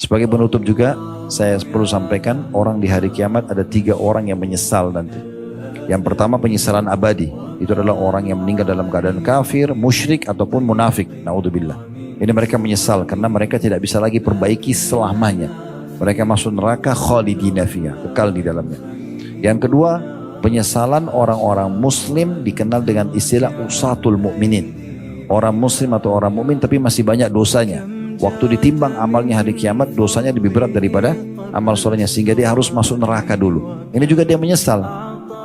Sebagai penutup juga, saya perlu sampaikan, orang di hari kiamat ada 3 orang yang menyesal nanti. Yang pertama penyesalan abadi, itu adalah orang yang meninggal dalam keadaan kafir, musyrik ataupun munafik. Naudzubillah. Ini mereka menyesal karena mereka tidak bisa lagi perbaiki selamanya. Mereka masuk neraka khalidina fiha, kekal di dalamnya. Yang kedua, penyesalan orang-orang muslim dikenal dengan istilah usatul mukminin. Orang muslim atau orang mukmin tapi masih banyak dosanya. Waktu ditimbang amalnya hari kiamat, dosanya lebih berat daripada amal solehnya, sehingga dia harus masuk neraka dulu. Ini juga dia menyesal.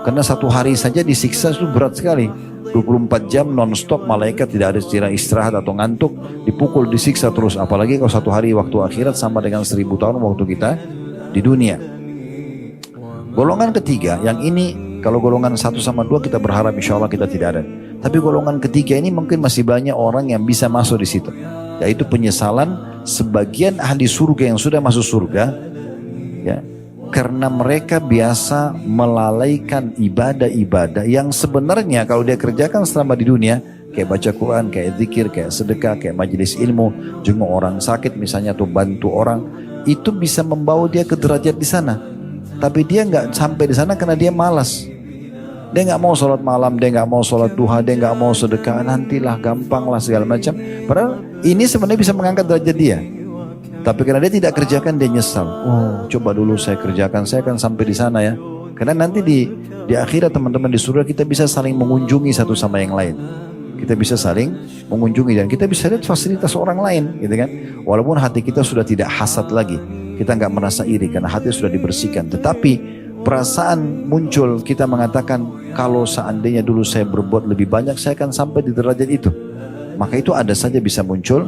Karena 1 hari saja disiksa itu berat sekali. 24 jam non-stop, malaikat tidak ada istirahat atau ngantuk, dipukul, disiksa terus. Apalagi kalau 1 hari waktu akhirat sama dengan 1000 tahun waktu kita di dunia. Golongan ketiga, yang ini kalau golongan 1 sama 2 kita berharap insya Allah kita tidak ada. Tapi golongan ketiga ini mungkin masih banyak orang yang bisa masuk di situ. Yaitu penyesalan sebagian ahli surga yang sudah masuk surga, ya, karena mereka biasa melalaikan ibadah-ibadah yang sebenarnya kalau dia kerjakan selama di dunia, kayak baca Quran, kayak zikir, kayak sedekah, kayak majelis ilmu, jenguk orang sakit misalnya atau bantu orang, itu bisa membawa dia ke derajat di sana. Tapi dia nggak sampai di sana karena dia malas. Dia nggak mau sholat malam, dia nggak mau sholat duha, dia nggak mau sedekah, nantilah, gampang lah segala macam. Padahal ini sebenarnya bisa mengangkat derajat dia. Tapi karena dia tidak kerjakan, dia nyesal. Oh, coba dulu saya kerjakan, saya akan sampai di sana ya. Karena nanti di akhirat teman-teman di surga kita bisa saling mengunjungi satu sama yang lain. Kita bisa saling mengunjungi dan kita bisa lihat fasilitas orang lain, gitu kan? Walaupun hati kita sudah tidak hasad lagi, kita nggak merasa iri karena hati sudah dibersihkan. Tetapi perasaan muncul, kita mengatakan kalau seandainya dulu saya berbuat lebih banyak, saya akan sampai di derajat itu. Maka itu ada saja bisa muncul.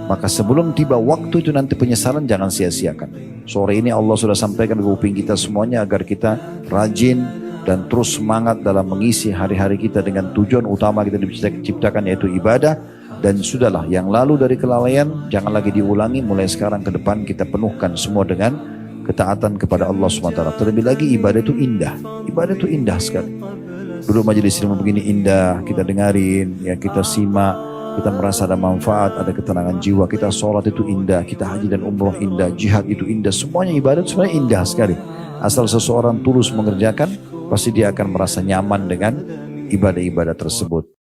Maka sebelum tiba waktu itu nanti penyesalan jangan sia-siakan. Sore ini Allah sudah sampaikan ke kuping kita semuanya agar kita rajin dan terus semangat dalam mengisi hari-hari kita dengan tujuan utama kita diciptakan yaitu ibadah. Dan sudahlah yang lalu dari kelalaian jangan lagi diulangi, mulai sekarang ke depan kita penuhkan semua dengan ketaatan kepada Allah SWT. Terlebih lagi ibadah itu indah. Ibadah itu indah sekali. Dulu majelis ilmu begini indah, kita dengarin, ya kita simak, kita merasa ada manfaat, ada ketenangan jiwa. Kita sholat itu indah, kita haji dan umroh indah, jihad itu indah. Semuanya ibadah itu sebenarnya indah sekali. Asal seseorang tulus mengerjakan, pasti dia akan merasa nyaman dengan ibadah-ibadah tersebut.